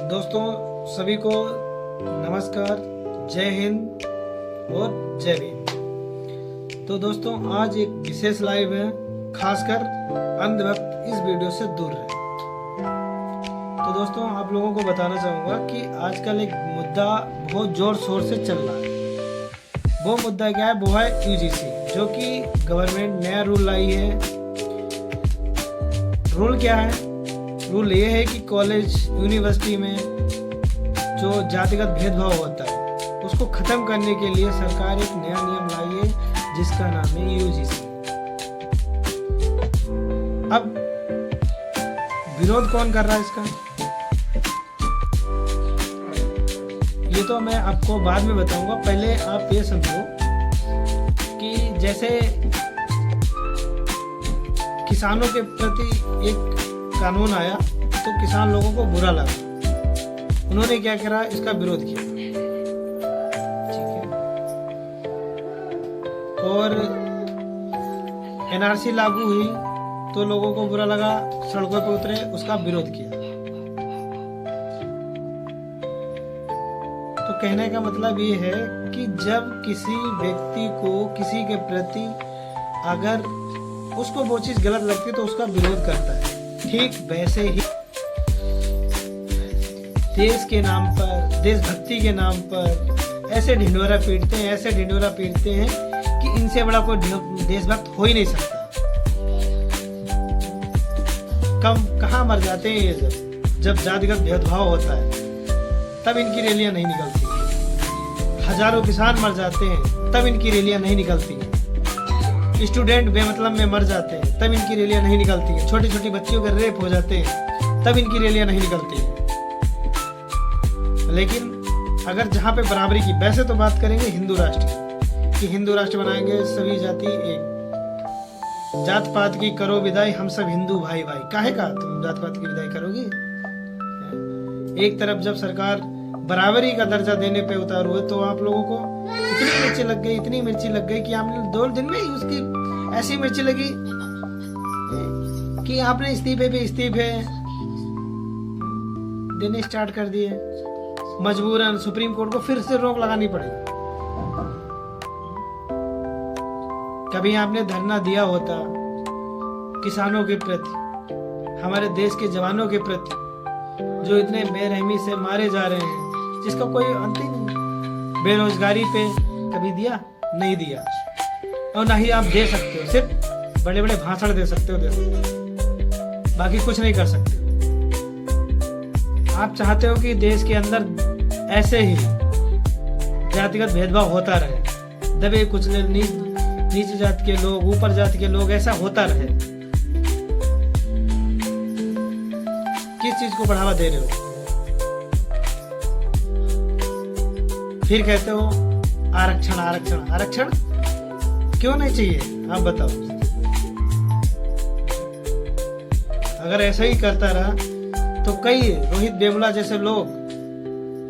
दोस्तों सभी को नमस्कार, जय हिंद और जय भीम। तो दोस्तों आज एक विशेष लाइव है, खासकर अंधभक्त इस वीडियो से दूर रहे। तो दोस्तों आप लोगों को बताना चाहूँगा कि आजकल एक मुद्दा बहुत जोर शोर से चल रहा है। वो मुद्दा क्या है? वो है यूजीसी, जो कि गवर्नमेंट नया रूल लाई है। रूल क्या है? रूल ये है कि कॉलेज यूनिवर्सिटी में जो जातिगत भेदभाव होता है उसको खत्म करने के लिए सरकार एक नया नियम लाई है जिसका नाम है यूजीसी। अब विरोध कौन कर रहा है इसका, ये तो मैं आपको बाद में बताऊंगा। पहले आप ये समझो कि जैसे किसानों के प्रति एक कानून आया तो किसान लोगों को बुरा लगा, उन्होंने क्या करा? इसका विरोध किया, ठीक है। और एनआरसी लागू हुई तो लोगों को बुरा लगा, सड़कों पर उतरे, उसका विरोध किया। तो कहने का मतलब ये है कि जब किसी व्यक्ति को किसी के प्रति अगर उसको वो चीज गलत लगती है तो उसका विरोध करता है। ठीक वैसे ही देश के नाम पर, देशभक्ति के नाम पर ऐसे ढिंढोरा पीटते हैं कि इनसे बड़ा कोई देशभक्त हो ही नहीं सकता। कहाँ मर जाते हैं ये जब जातिगत भेदभाव होता है, तब इनकी रैलियां नहीं निकलती। हजारों किसान मर जाते हैं तब इनकी रैलियां नहीं निकलती। स्टूडेंट बेमतलब में मर जाते हैं तब इनकी रैलियां नहीं निकलती है। छोटी छोटी बच्चियों के रेप हो जाते हैं तब इनकी रैलियां नहीं निकलती है। लेकिन अगर जहाँ पे बराबरी की, वैसे तो बात करेंगे हिंदू राष्ट्र की, कि हिंदू राष्ट्र बनाएंगे, सभी जाति एक, जात पात की करो विदाई, हम सब हिंदू भाई भाई। काहे का तुम जात पात की विदाई करोगी? एक तरफ जब सरकार बराबरी का दर्जा देने पे उतारू हुए तो आप लोगों को इतनी मिर्ची लग गई कि आपने 2 दिन में ही उसकी ऐसी मिर्ची लगी कि आपने इस्तीफे देने स्टार्ट कर दिए। मजबूरन सुप्रीम कोर्ट को फिर से रोक लगानी पड़ेगी। कभी आपने धरना दिया होता किसानों के प्रति, हमारे देश के जवानों के प्रति जो इतने बेरहमी से मारे जा रहे हैं, जिसका कोई अंतिम बेरोजगारी पे कभी दिया? नहीं दिया। और ना ही आप दे सकते हो, सिर्फ बड़े बड़े भाषण दे सकते हो, बाकी कुछ नहीं कर सकते। आप चाहते हो कि देश के अंदर ऐसे ही जातिगत भेदभाव होता रहे, दबे कुचले नीचे जाति के लोग, ऊपर जाति के लोग, ऐसा होता रहे। किस चीज को बढ़ावा दे रहे हो? फिर कहते हो आरक्षण क्यों नहीं चाहिए? आप बताओ। अगर ऐसा ही करता रहा तो कई रोहित वेमुला जैसे लोग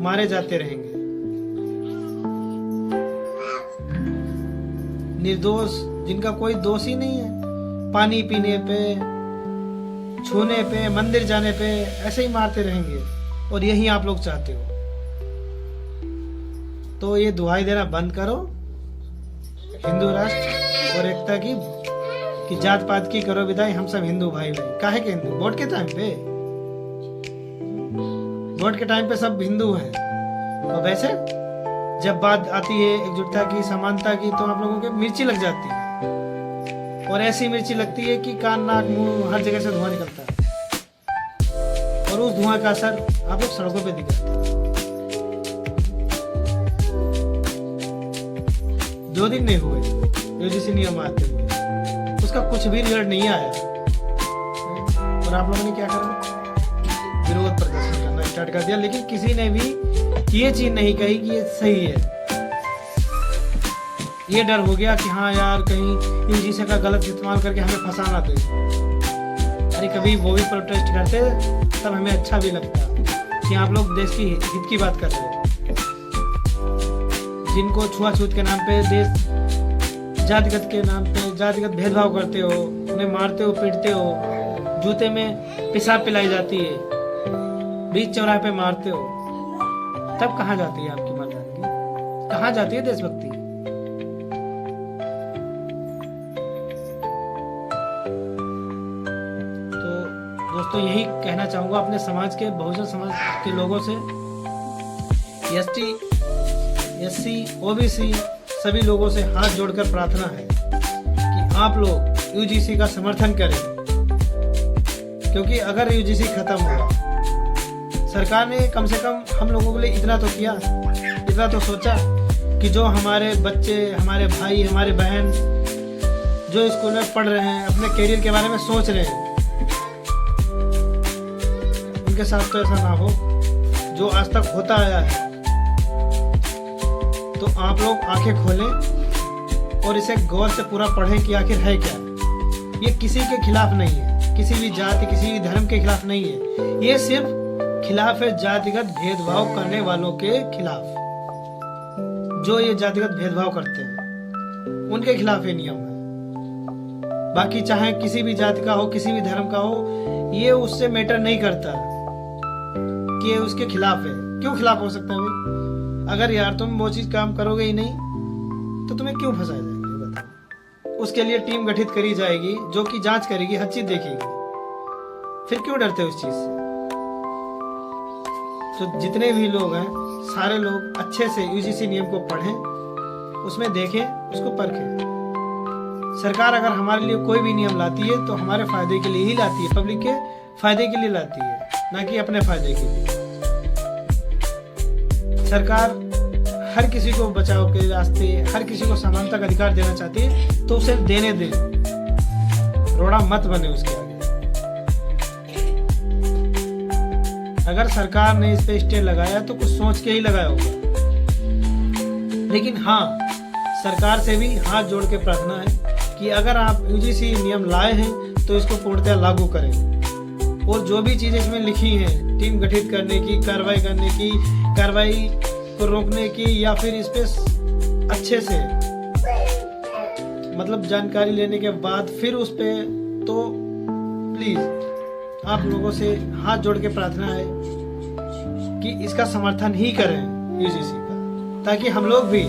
मारे जाते रहेंगे, निर्दोष, जिनका कोई दोष ही नहीं है। पानी पीने पे, छूने पे, मंदिर जाने पे ऐसे ही मारते रहेंगे। और यही आप लोग चाहते हो। तो ये दुहाई देना बंद करो हिंदू राष्ट्र और एकता की, कि जात पात की करो विदाई, हम सब हिंदू भाई भाई। काहे के हिंदू? वोट के टाइम पे सब हिंदू हैं। और वैसे जब बात आती है एकजुटता की, समानता की, तो आप लोगों के मिर्ची लग जाती है। और ऐसी मिर्ची लगती है कि कान, नाक, मुंह हर जगह से धुआं निकलता है। और उस धुआं का असर आप लोग सड़कों पे दिखाते हैं। 2 दिन नहीं हुए यूजीसी नियम आते हुए, उसका कुछ भी रिजल्ट नहीं आया। और आप लोगों ने क्या करा? विरोध प्रदर्शन करना स्टार्ट कर दिया। लेकिन किसी ने भी ये चीज नहीं कही कि ये सही है। ये डर हो गया कि हाँ यार, कहीं यूजीसी का गलत इस्तेमाल करके हमें फंसाना दे। अरे कभी वो भी प्रोटेस्ट करते तब हमें अच्छा भी लगता कि आप लोग देश की हित की बात कर रहे हो। जिनको छुआछूत के नाम पे, देश जातिगत के नाम पे जातिगत भेदभाव करते हो, उन्हें मारते हो, पीटते हो, जूते में पेशाब पिलाई जाती है, बीच चौराहे पे मारते हो, तब कहाँ जाती है आपकी मर्दानगी, कहाँ जाती है देशभक्ति? तो दोस्तों यही कहना चाहूंगा अपने समाज के, बहुजन समाज के लोगों से, एसटी, एससी, ओबीसी सभी लोगों से हाथ जोड़कर प्रार्थना है कि आप लोग यूजीसी का समर्थन करें, क्योंकि अगर यूजीसी खत्म हुआ, सरकार ने कम से कम हम लोगों के लिए इतना तो किया, इतना तो सोचा कि जो हमारे बच्चे, हमारे भाई, हमारे बहन जो स्कूल में पढ़ रहे हैं, अपने करियर के बारे में सोच रहे हैं, उनके साथ तो ऐसा ना हो जो आज तक होता आया है। तो आप लोग आंखें खोलें और इसे गौर से पूरा पढ़ें कि आखिर है क्या। ये किसी के खिलाफ नहीं है, किसी भी जाति, किसी भी धर्म के खिलाफ नहीं है, ये सिर्फ खिलाफ है जातिगत भेदभाव करने वालों के खिलाफ। जो ये जातिगत भेदभाव करते हैं उनके खिलाफ ये नियम है। बाकी चाहे किसी भी जाति का हो, किसी भी धर्म का हो, ये उससे मैटर नहीं करता कि ये उसके खिलाफ है। क्यों खिलाफ हो सकता है भाई? अगर यार तुम वो चीज काम करोगे ही नहीं तो तुम्हें क्यों फंसाया जाएगा, ये बताओ। उसके लिए टीम गठित करी जाएगी जो कि जांच करेगी, हर चीज देखेगी। फिर क्यों डरते हो इस चीज से? तो जितने भी लोग हैं, सारे लोग अच्छे से यूजीसी नियम को पढ़ें, उसमें देखें, उसको परखें। सरकार अगर हमारे लिए कोई भी नियम लाती है तो हमारे फायदे के लिए ही लाती है, पब्लिक के फायदे के लिए लाती है, ना कि अपने फायदे के लिए। सरकार हर किसी को बचाव के रास्ते, हर किसी को समानता का अधिकार देना चाहती है, तो उसे देने दे, रोड़ा मत बने उसके आगे। अगर सरकार ने इस पे स्टे लगाया तो कुछ सोच के ही लगाया होगा। लेकिन हाँ, सरकार से भी हाथ जोड़ के प्रार्थना है कि अगर आप यूजीसी नियम लाए हैं तो इसको पूर्णतः लागू करें। और जो भी चीजें इसमें लिखी हैं, टीम गठित करने की, कार्रवाई करने की, कार्रवाई को रोकने की, या फिर इस पे अच्छे से मतलब जानकारी लेने के बाद फिर उस पे, तो प्लीज आप लोगों से हाथ जोड़ के प्रार्थना है कि इसका समर्थन ही करें यूजीसी का, ताकि हम लोग भी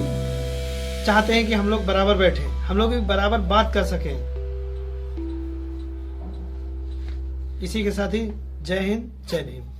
चाहते हैं कि हम लोग बराबर बैठे, हम लोग भी बराबर बात कर सकें। इसी के साथ ही जय हिंद, जय भीम।